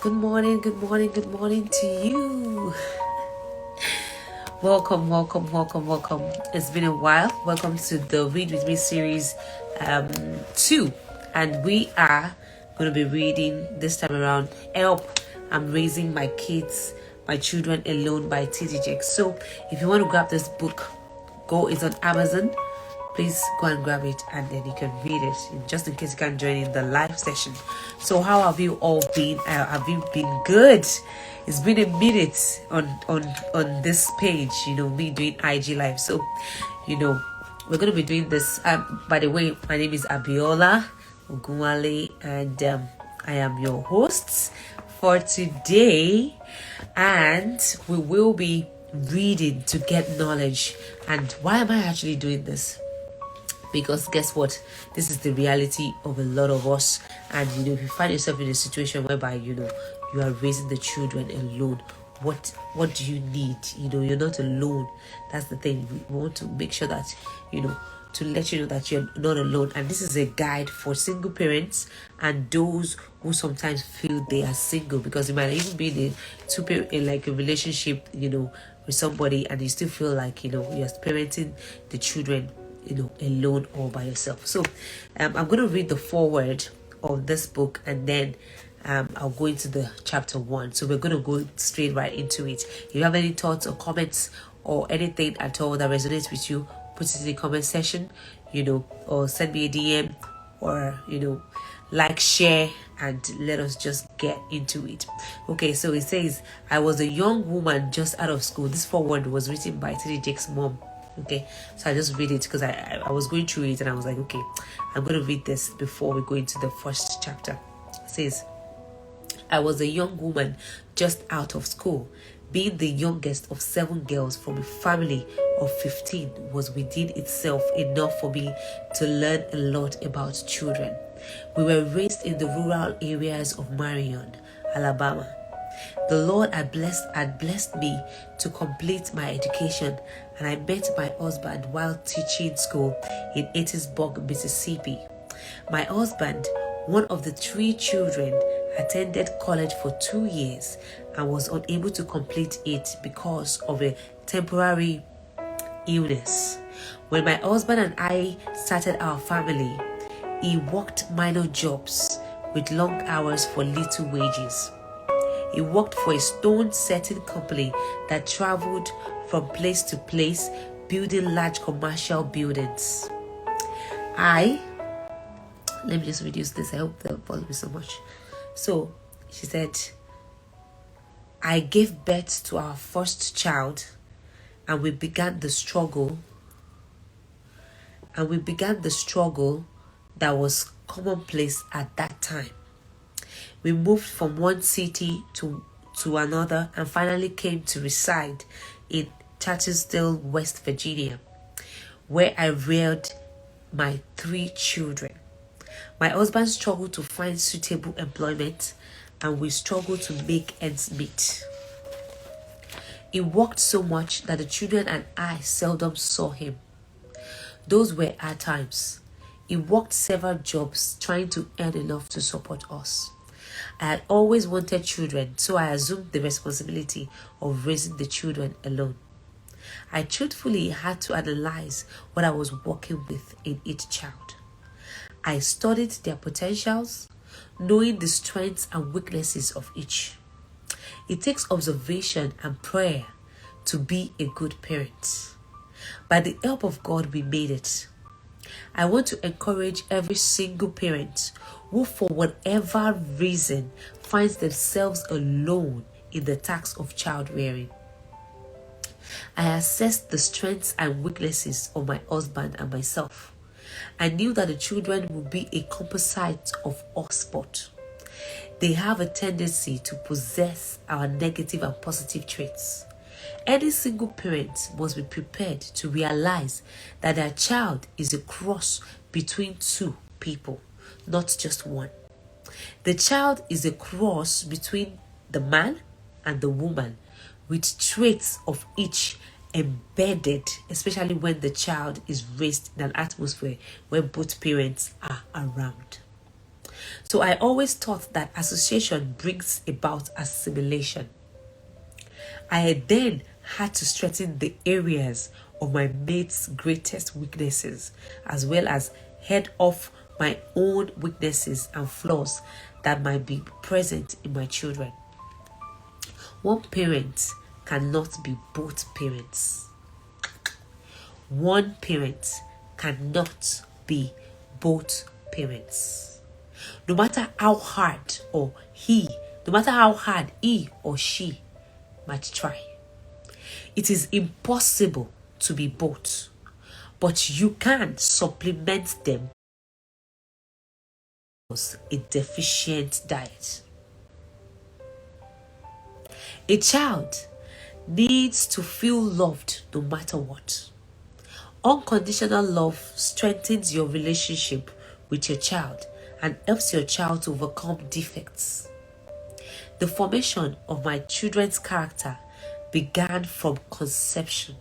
Good morning, good morning, good morning to you. Welcome, welcome, welcome, welcome. It's been a while. Welcome to the Read With Me series 2. And we are going to be reading this time around Help, I'm Raising My Kids, My Children Alone by T.D. Jakes. So if you want to grab this book, it's on Amazon. Please go and grab it and then you can read it, just in case you can join in the live session. So how have you all been? Have you been good? It's been a minute on this page, me doing IG live. So we're going to be doing this. By the way, my name is Abiola Ogunwale, and I am your host for today, and we will be reading to get knowledge. And why am I actually doing this? Because guess what, this is the reality of a lot of us. And if you find yourself in a situation whereby you are raising the children alone, what do you need? You're not alone. That's the thing. We want to make sure that to let you know that you're not alone. And this is a guide for single parents and those who sometimes feel they are single, because you might even be in a relationship with somebody, and you still feel like you're parenting the children alone or by yourself. So I'm going to read the foreword of this book, and then I'll go into the chapter 1. So we're going to go straight right into it. If you have any thoughts or comments or anything at all that resonates with you, put it in the comment section, or send me a DM, or like, share, and let us just get into it. Okay, so it says, I was a young woman just out of school. This foreword was written by T.D. Jakes' mom. Okay, so I just read it because I was going through it, and I was like, okay, I'm going to read this before we go into the first chapter. It says, I was a young woman just out of school. Being the youngest of 7 girls from a family of 15 was within itself enough for me to learn a lot about children. We were raised in the rural areas of Marion, Alabama. The Lord had blessed me to complete my education, and I met my husband while teaching school in Hattiesburg, Mississippi. My husband, one of the 3 children, attended college for 2 years and was unable to complete it because of a temporary illness. When my husband and I started our family, he worked minor jobs with long hours for little wages. He worked for a stone setting company that traveled from place to place, building large commercial buildings. Let me just reduce this. I hope they'll follow me so much. So she said, I gave birth to our first child, and we began the struggle. That was commonplace at that time. We moved from one city to another and finally came to reside in Charlottesville, West Virginia, where I reared my 3 children. My husband struggled to find suitable employment, and we struggled to make ends meet. He worked so much that the children and I seldom saw him. Those were hard times. He worked several jobs trying to earn enough to support us. I had always wanted children, so I assumed the responsibility of raising the children alone. I truthfully had to analyze what I was working with in each child. I studied their potentials, knowing the strengths and weaknesses of each. It takes observation and prayer to be a good parent. By the help of God, we made it. I want to encourage every single parent who, for whatever reason, finds themselves alone in the task of child rearing. I assessed the strengths and weaknesses of my husband and myself. I knew that the children would be a composite of us both. They have a tendency to possess our negative and positive traits. Any single parent must be prepared to realize that their child is a cross between 2 people, not just one. The child is a cross between the man and the woman, with traits of each embedded, especially when the child is raised in an atmosphere where both parents are around. So I always thought that association brings about assimilation. I then had to strengthen the areas of my mate's greatest weaknesses, as well as head off my own weaknesses and flaws that might be present in my children. One parent cannot be both parents. One parent cannot be both parents. No matter how hard he or she might try. It is impossible to be both, but you can supplement them with a deficient diet. A child needs to feel loved no matter what. Unconditional love strengthens your relationship with your child and helps your child to overcome defects. The formation of my children's character began from conception.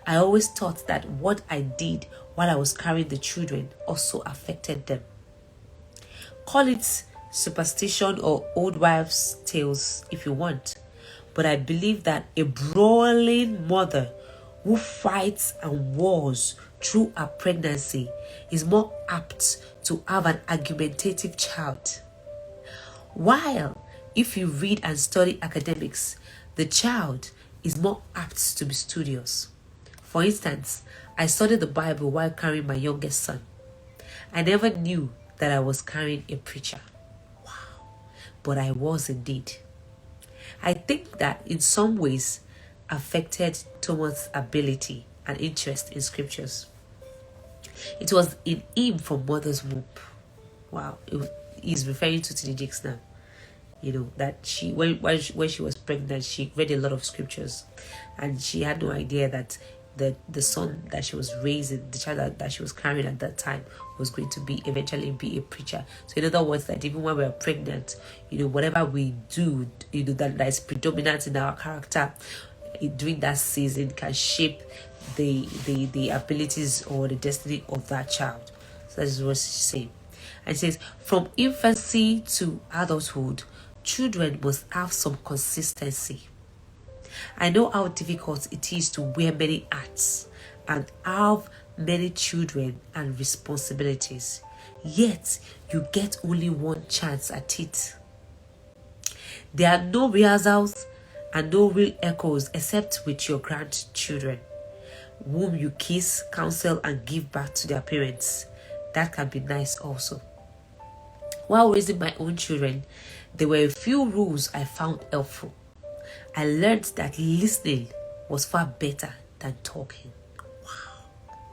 I always thought that what I did while I was carrying the children also affected them. Call it superstition or old wives' tales if you want, but I believe that a brawling mother who fights and wars through her pregnancy is more apt to have an argumentative child. While if you read and study academics, the child is more apt to be studious. For instance, I studied the Bible while carrying my youngest son. I never knew that I was carrying a preacher. Wow. But I was indeed. I think that in some ways affected Thomas' ability and interest in scriptures. It was in him from mother's womb. Wow. He's referring to T.D. Jakes now. You know, that she when she was pregnant, she read a lot of scriptures, and she had no idea that the son that she was raising, the child that she was carrying at that time, was going to eventually be a preacher. So in other words, that even when we're pregnant, you know, whatever we do, you know, that is predominant in our character during that season can shape the abilities or the destiny of that child. So that is what she's saying. And it says, from infancy to adulthood, children must have some consistency. I know how difficult it is to wear many hats and have many children and responsibilities. Yet, you get only one chance at it. There are no rehearsals and no real echoes except with your grandchildren, whom you kiss, counsel, and give back to their parents. That can be nice also. While raising my own children, there were a few rules I found helpful. I learned that listening was far better than talking. Wow.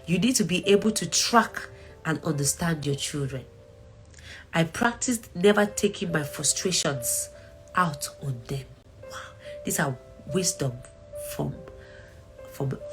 You need to be able to track and understand your children. I practiced never taking my frustrations out on them. Wow. These are wisdom from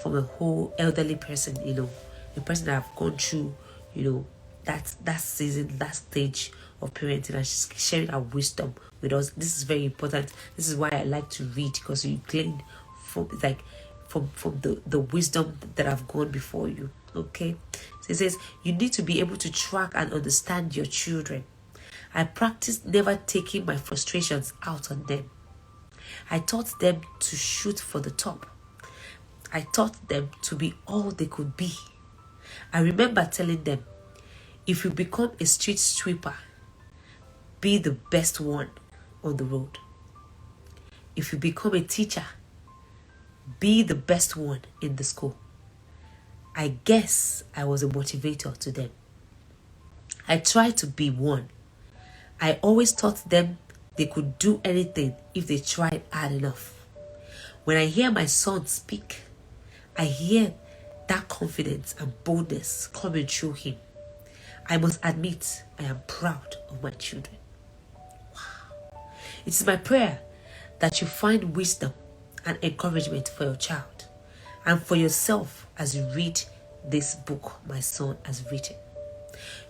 a whole elderly person, you know, a person that have gone through, you know, that season, that stage of parenting, and she's sharing her wisdom with us. This is very important. This is why I like to read, because you glean from the wisdom that have gone before you. Okay, so it says you need to be able to track and understand your children. I practiced never taking my frustrations out on them. I taught them to shoot for the top. I taught them to be all they could be. I remember telling them, if you become a street sweeper, be the best one on the road. If you become a teacher, be the best one in the school. I guess I was a motivator to them. I tried to be one. I always taught them they could do anything if they tried hard enough. When I hear my son speak, I hear that confidence and boldness coming through him. I must admit, I am proud of my children. Wow. It is my prayer that you find wisdom and encouragement for your child and for yourself as you read this book my son has written.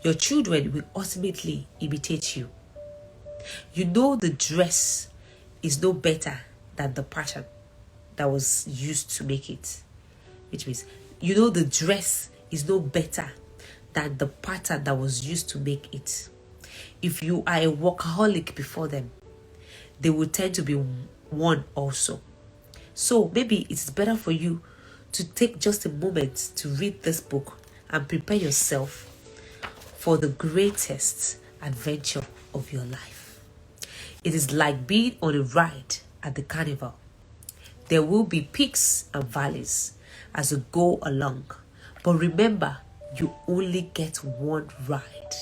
Your children will ultimately imitate you. You know the dress is no better than the pattern that was used to make it. Which means, you know the dress is no better than the pattern that was used to make it. If you are a workaholic before them, they will tend to be one also. So maybe it's better for you to take just a moment to read this book and prepare yourself for the greatest adventure of your life. It is like being on a ride at the carnival. There will be peaks and valleys as you go along. But remember, you only get one ride.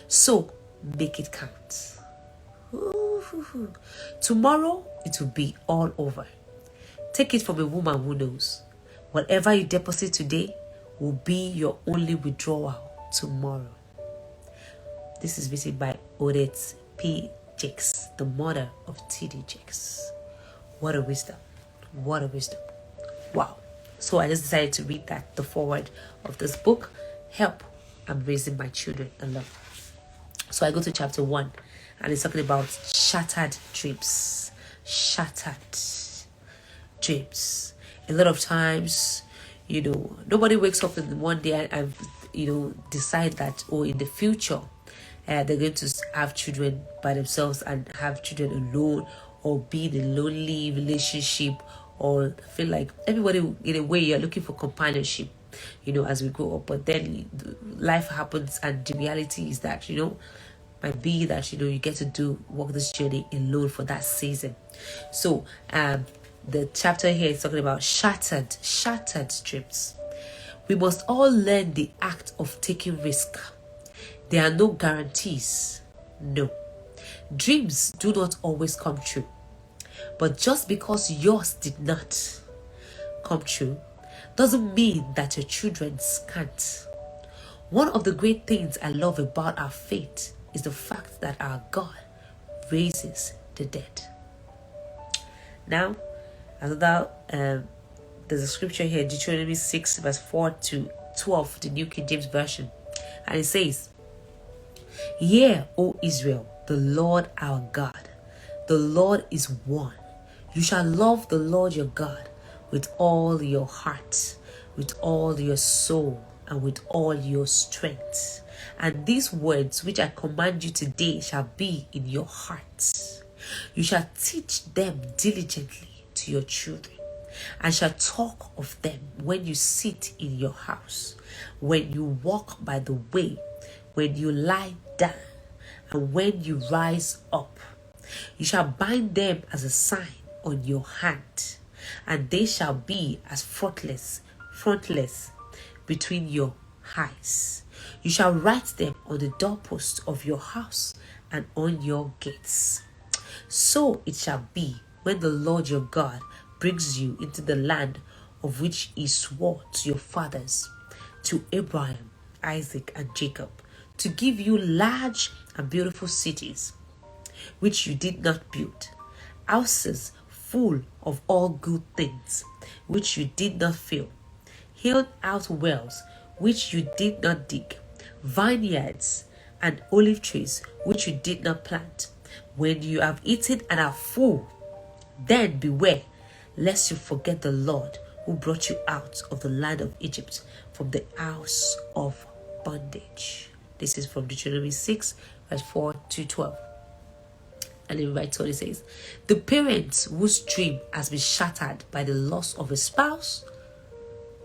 So make it count. Ooh. Tomorrow, it will be all over. Take it from a woman who knows. Whatever you deposit today will be your only withdrawal tomorrow. This is written by Odette P. Jakes, the mother of T.D. Jakes. What a wisdom. What a wisdom. Wow. So I just decided to read that, the foreword of this book. Help, I'm raising my children alone. So I go to chapter 1, and it's talking about shattered dreams. Shattered dreams. A lot of times, nobody wakes up in one day and decide that, in the future, they're going to have children by themselves and have children alone, or be in a lonely relationship, or feel like everybody, in a way, you're looking for companionship, as we grow up. But then life happens, and the reality is that, might be that, you get to walk this journey alone for that season. So, the chapter here is talking about shattered dreams. We must all learn the act of taking risk. There are no guarantees. No. Dreams do not always come true. But just because yours did not come true doesn't mean that your children's can't. One of the great things I love about our faith is the fact that our God raises the dead. Now, there's a scripture here, Deuteronomy 6 verse 4 to 12, the New King James Version. And it says, "Hear, O Israel, the Lord our God, the Lord is one. You shall love the Lord your God with all your heart, with all your soul, and with all your strength. And these words which I command you today shall be in your hearts. You shall teach them diligently to your children, and shall talk of them when you sit in your house, when you walk by the way, when you lie down, and when you rise up. You shall bind them as a sign on your hand, and they shall be as frontlets between your eyes. You shall write them on the doorposts of your house and on your gates. So it shall be when the Lord your God brings you into the land of which he swore to your fathers, to Abraham, Isaac, and Jacob, to give you large and beautiful cities, which you did not build, houses full of all good things, which you did not fill, hewn out wells, which you did not dig, vineyards and olive trees, which you did not plant. When you have eaten and are full, then beware, lest you forget the Lord who brought you out of the land of Egypt, from the house of bondage." This is from Deuteronomy 6, verse 4 to 12. And in right on it says, "The parent whose dream has been shattered by the loss of a spouse,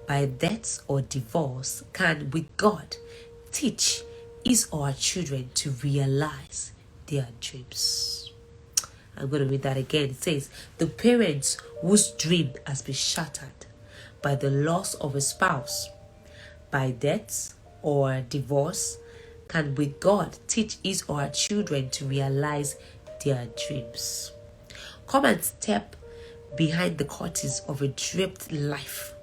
by death or divorce, can, with God, teach his or her children to realize their dreams." I'm going to read that again. It says, "The parent whose dream has been shattered by the loss of a spouse, by death or divorce, can, with God, teach his or her children to realize their dreams." Come and step behind the curtains of a draped life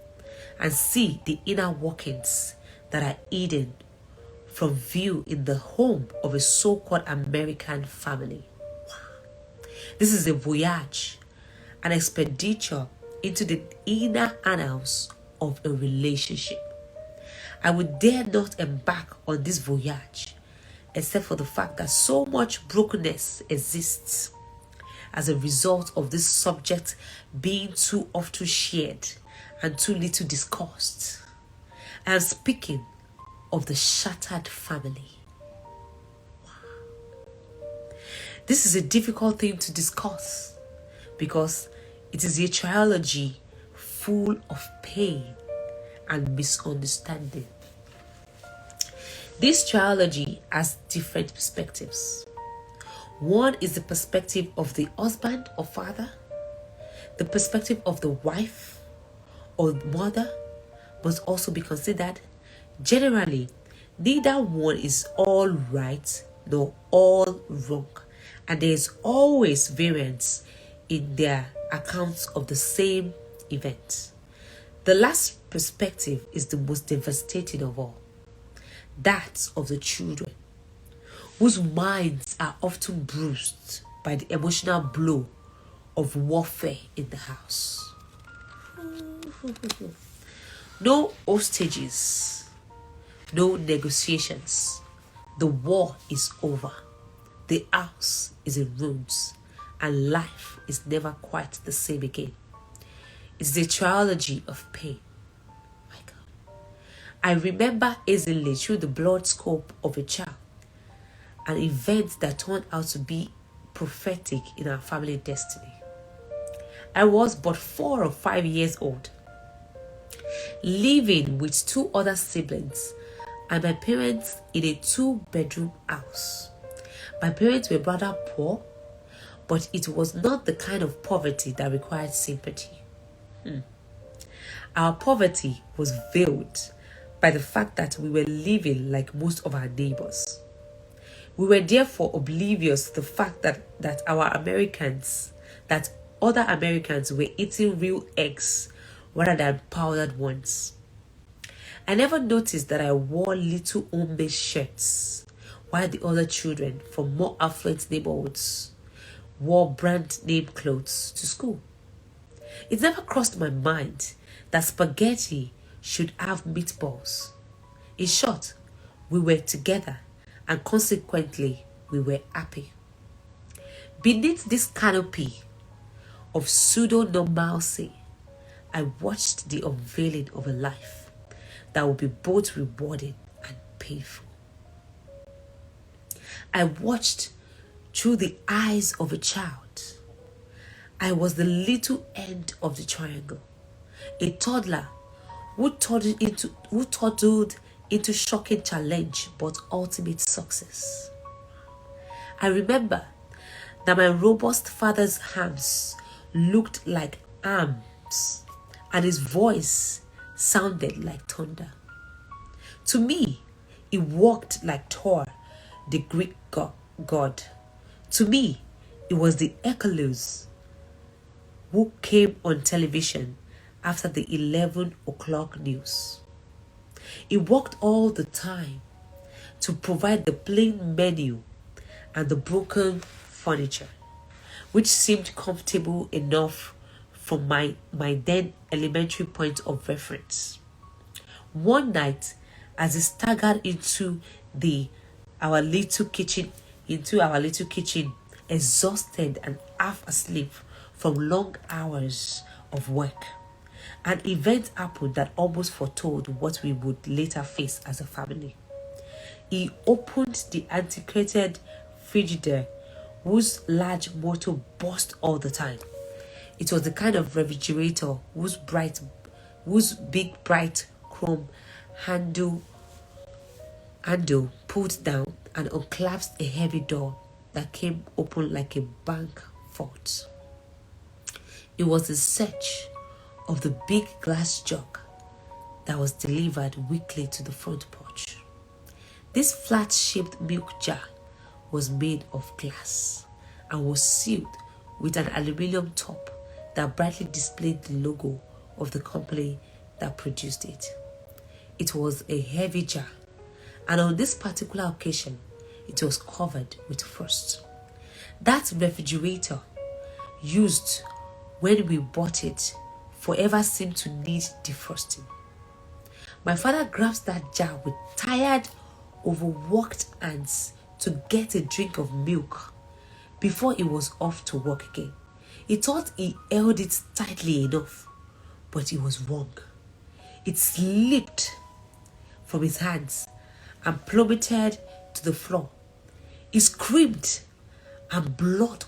and see the inner workings that are hidden from view in the home of a so-called American family. Wow. This is a voyage, an expenditure into the inner annals of a relationship. I would dare not embark on this voyage except for the fact that so much brokenness exists as a result of this subject being too often shared and too little discussed. I am speaking of the shattered family. Wow. This is a difficult thing to discuss because it is a trilogy full of pain and misunderstanding. This trilogy has different perspectives. One is the perspective of the husband or father, the perspective of the wife or mother must also be considered. Generally, neither one is all right nor all wrong, and there is always variance in their accounts of the same event. The last perspective is the most devastating of all, that of the children, whose minds are often bruised by the emotional blow of warfare in the house. No hostages, no negotiations. The war is over. The house is in ruins, and life is never quite the same again. It's the trilogy of pain. My God. I remember easily through the blood scope of a child, an event that turned out to be prophetic in our family destiny. I was but 4 or 5 years old, living with 2 other siblings and my parents in a 2-bedroom house. My parents were rather poor, but it was not the kind of poverty that required sympathy. Our poverty was veiled by the fact that we were living like most of our neighbors. We were therefore oblivious to the fact that other Americans were eating real eggs rather than powdered ones. I never noticed that I wore little homemade shirts while the other children from more affluent neighborhoods wore brand name clothes to school. It never crossed my mind that spaghetti should have meatballs. In short, we were together and consequently we were happy. Beneath this canopy of pseudo-normalcy, I watched the unveiling of a life that would be both rewarding and painful. I watched through the eyes of a child. I was the little end of the triangle, a toddler who toddled into shocking challenge but ultimate success. I remember that my robust father's hands looked like arms and his voice sounded like thunder. To me, he walked like Thor, the Greek god. To me, it was the Hercules who came on television after the 11 o'clock news. He worked all the time to provide the plain menu and the broken furniture, which seemed comfortable enough from my then elementary point of reference. One night, as he staggered into our little kitchen, exhausted and half asleep from long hours of work, an event happened that almost foretold what we would later face as a family. He opened the antiquated Frigidaire, whose large motor burst all the time. It was the kind of refrigerator whose big bright chrome handle pulled down and unclasped a heavy door that came open like a bank vault. It was in search of the big glass jug that was delivered weekly to the front porch. This flat-shaped milk jar was made of glass and was sealed with an aluminium top that brightly displayed the logo of the company that produced it. It was a heavy jar, and on this particular occasion, it was covered with frost. That refrigerator, used when we bought it, forever seemed to need defrosting. My father grabs that jar with tired, overworked hands to get a drink of milk before he was off to work again. He thought he held it tightly enough, but he was wrong. It slipped from his hands and plummeted to the floor. He screamed and blood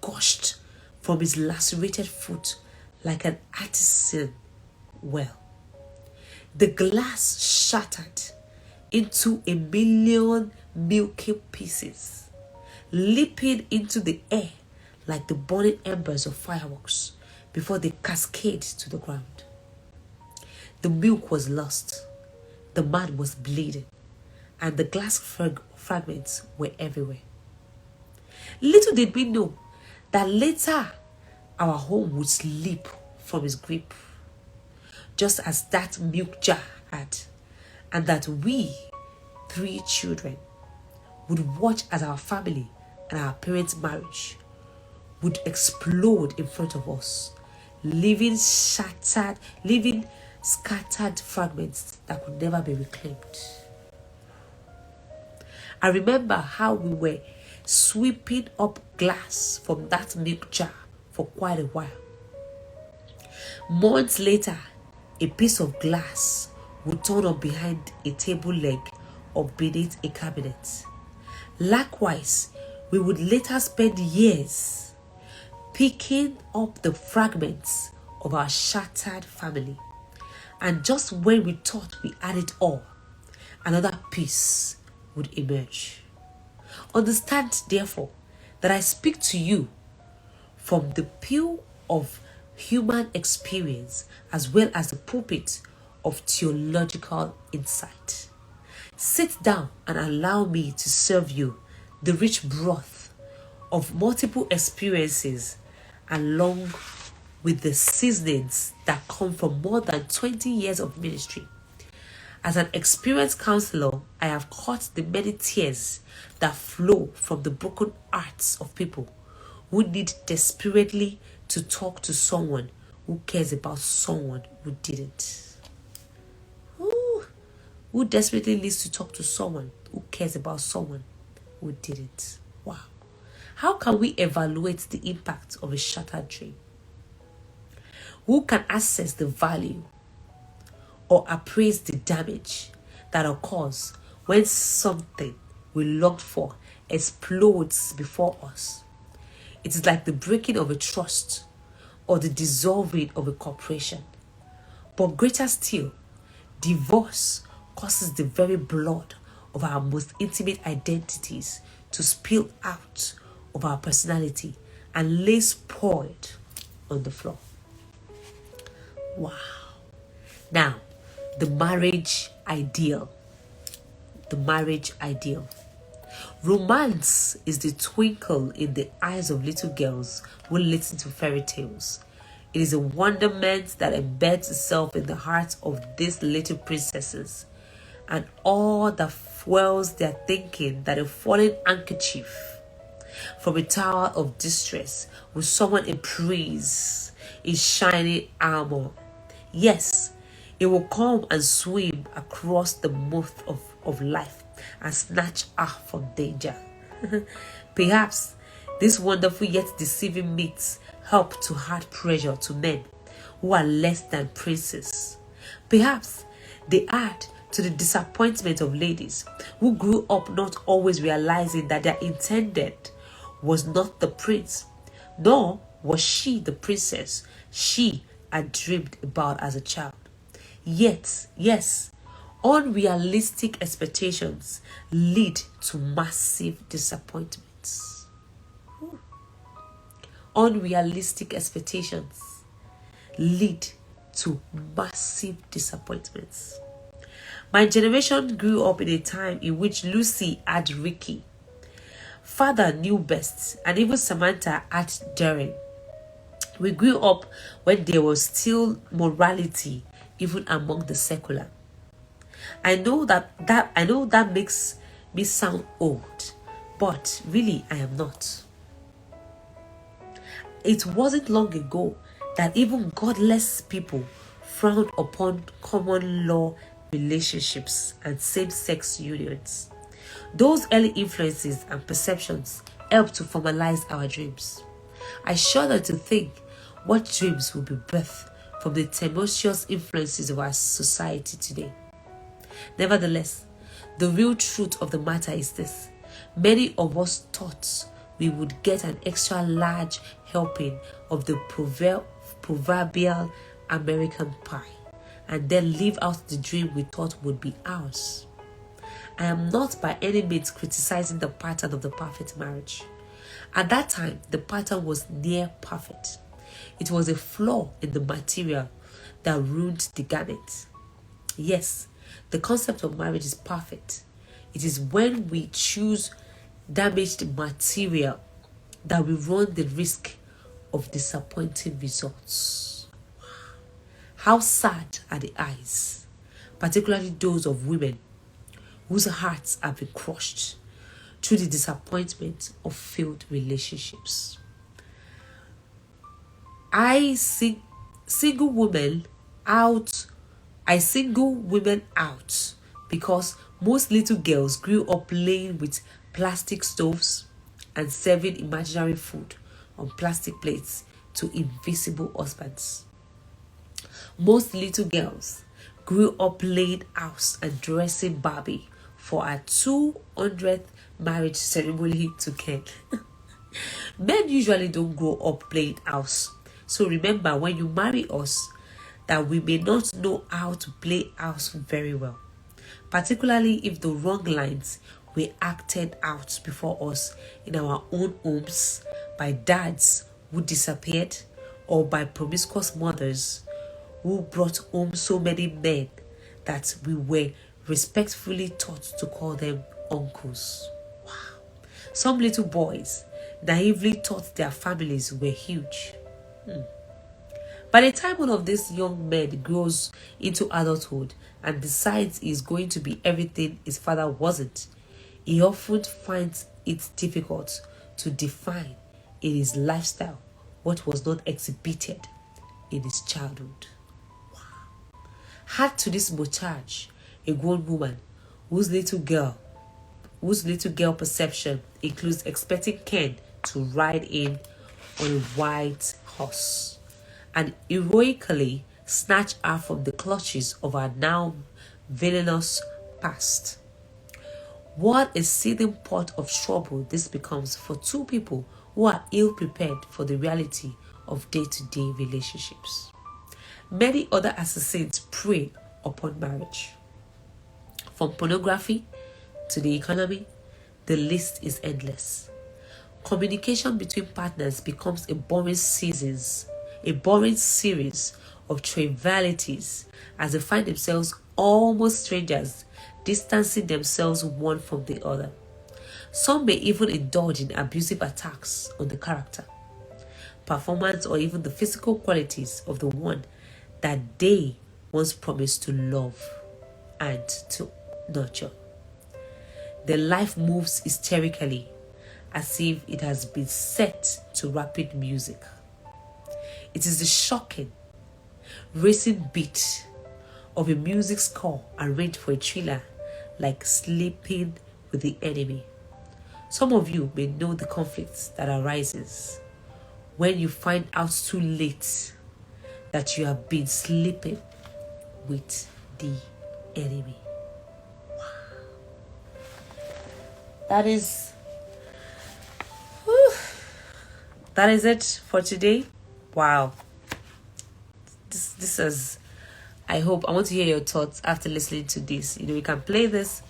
gushed from his lacerated foot like an artesian well. The glass shattered into a million milky pieces, leaping into the air like the burning embers of fireworks before they cascade to the ground. The milk was lost, the man was bleeding, and the glass fragments were everywhere. Little did we know that later our home would slip from his grip, just as that milk jar had, and that we, 3 children, would watch as our family and our parents' marriage would explode in front of us, leaving scattered fragments that could never be reclaimed. I remember how we were sweeping up glass from that milk jar for quite a while. Months later, a piece of glass would turn up behind a table leg or beneath a cabinet. Likewise, we would later spend years picking up the fragments of our shattered family. And just when we thought we had it all, another piece would emerge. Understand, therefore, that I speak to you from the pew of human experience as well as the pulpit of theological insight. Sit down and allow me to serve you the rich broth of multiple experiences along with the seasonings that come from more than 20 years of ministry. As an experienced counselor, I have caught the many tears that flow from the broken hearts of people who need desperately to talk to someone who cares about someone who didn't. Who desperately needs to talk to someone who cares about someone who didn't. Wow. How can we evaluate the impact of a shattered dream? Who can assess the value or appraise the damage that occurs when something we longed for explodes before us? It is like the breaking of a trust or the dissolving of a corporation. But greater still, divorce causes the very blood of our most intimate identities to spill out of our personality and lay spoiled on the floor. Wow. Now, the marriage ideal. The marriage ideal. Romance is the twinkle in the eyes of little girls who listen to fairy tales. It is a wonderment that embeds itself in the hearts of these little princesses, and all that fuels their thinking that a fallen handkerchief from a tower of distress will summon a prince in shining armor. Yes, it will come and swim across the mouth of life and snatch her from danger. Perhaps these wonderful yet deceiving myths help to add pressure to men who are less than princes. Perhaps they add to the disappointment of ladies who grew up not always realizing that their intended was not the prince, nor was she the princess she had dreamed about as a child. Yet, yes, unrealistic expectations lead to massive disappointments. Unrealistic expectations lead to massive disappointments. My generation grew up in a time in which Lucy had Ricky, father knew best, and even Samantha had Darren. We grew up when there was still morality even among the secular. I know that makes me sound old, but really I am not. It wasn't long ago that even godless people frowned upon common law relationships and same-sex unions. Those early influences and perceptions helped to formalize our dreams. I shudder to think what dreams will be birthed from the tumultuous influences of our society today. Nevertheless, the real truth of the matter is this: many of us thought we would get an extra large helping of the proverbial American pie and then live out the dream we thought would be ours. I am not by any means criticizing the pattern of the perfect marriage. At that time, the pattern was near perfect. It was a flaw in the material that ruined the garment. Yes, the concept of marriage is perfect. It is when we choose damaged material that we run the risk of disappointing results. How sad are the eyes, particularly those of women whose hearts have been crushed through the disappointment of failed relationships. I single women out because most little girls grew up playing with plastic stoves and serving imaginary food on plastic plates to invisible husbands. Most little girls grew up playing house and dressing Barbie for our 200th marriage ceremony to Ken. Men usually don't grow up playing house. So remember, when you marry us, that we may not know how to play house very well, particularly if the wrong lines were acted out before us in our own homes by dads who disappeared or by promiscuous mothers who brought home so many men that we were respectfully taught to call them uncles. Wow. Some little boys naively thought their families were huge. By the time one of these young men grows into adulthood and decides he's going to be everything his father wasn't, he often finds it difficult to define in his lifestyle what was not exhibited in his childhood. Wow. Add to this mortgage a grown woman whose little girl perception includes expecting Ken to ride in on a white horse and heroically snatch her from the clutches of our now villainous past. What a seething pot of trouble this becomes for two people who are ill prepared for the reality of day-to-day relationships. Many other assassins prey upon marriage. From pornography to the economy, the list is endless. Communication between partners becomes a boring series of trivialities as they find themselves almost strangers, distancing themselves one from the other. Some may even indulge in abusive attacks on the character, performance, or even the physical qualities of the one that they once promised to love and to nurture. Their life moves hysterically as if it has been set to rapid music. It is the shocking, racing beat of a music score arranged for a thriller like Sleeping with the Enemy. Some of you may know the conflicts that arises when you find out too late that you have been sleeping with the enemy. Wow. That is it for today. Wow. This is, I want to hear your thoughts after listening to this. You can play this,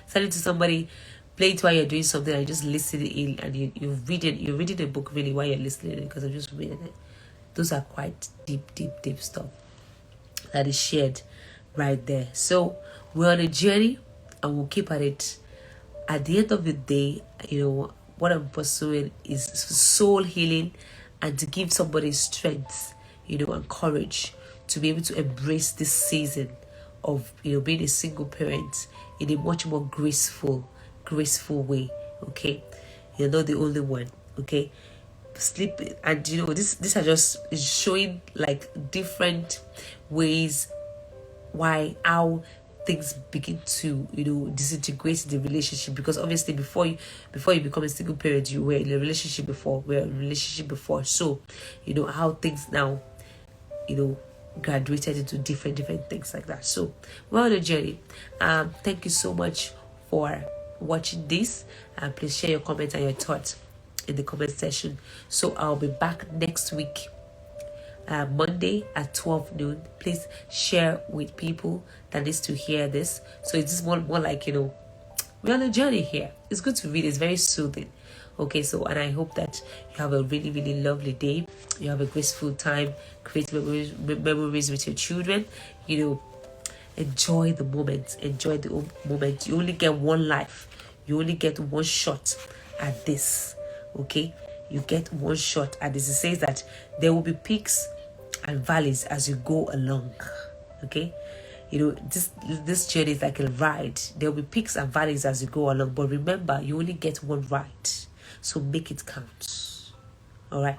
send it to somebody, play it while you're doing something, and just listen in, and you're reading a book really while you're listening, because I'm just reading it. Those are quite deep stuff that is shared right there. So we're on a journey and we'll keep at it. At the end of the day, what I'm pursuing is soul healing and to give somebody strength, and courage to be able to embrace this season of, being a single parent in a much more graceful way. Okay, you're not the only one. Okay, sleep, and this are just showing like different ways how things begin to disintegrate the relationship, because obviously before you become a single parent, you were in a relationship before, so how things now graduated into different things like that. So we're on a journey. Thank you so much for watching this, and please share your comments and your thoughts in the comment section. So I'll be back next week, Monday at 12 noon. Please share with people that needs to hear this. So it's just more like, we're on a journey here. It's good to read. It's very soothing. Okay, so, and I hope that you have a really, really lovely day. You have a graceful time. Create memories with your children. Enjoy the moment. Enjoy the moment. You only get one life. You only get one shot at this. Okay? You get one shot at this. It says that there will be peaks and valleys as you go along. Okay? This journey is like a ride. There will be peaks and valleys as you go along. But remember, you only get one ride. So make it count. Alright?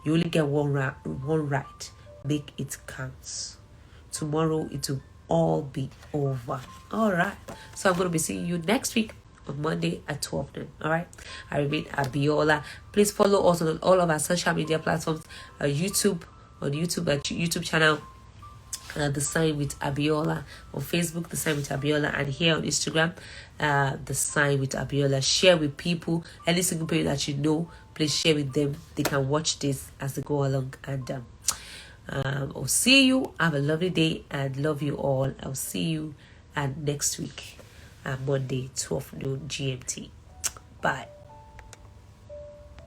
You only get one ride. Make it count. Tomorrow it will all be over. Alright. So I'm going to be seeing you next week on Monday at 12 noon. Alright? I remain Abiola. Please follow us on all of our social media platforms. YouTube channel, The Sign with Abiola. On Facebook, The Sign with Abiola. And here on Instagram, The Sign with Abiola. Share with people. Any single person that you know, please share with them. They can watch this as they go along. And I'll see you. Have a lovely day and love you all. I'll see you next week, Monday, 12 noon GMT. Bye.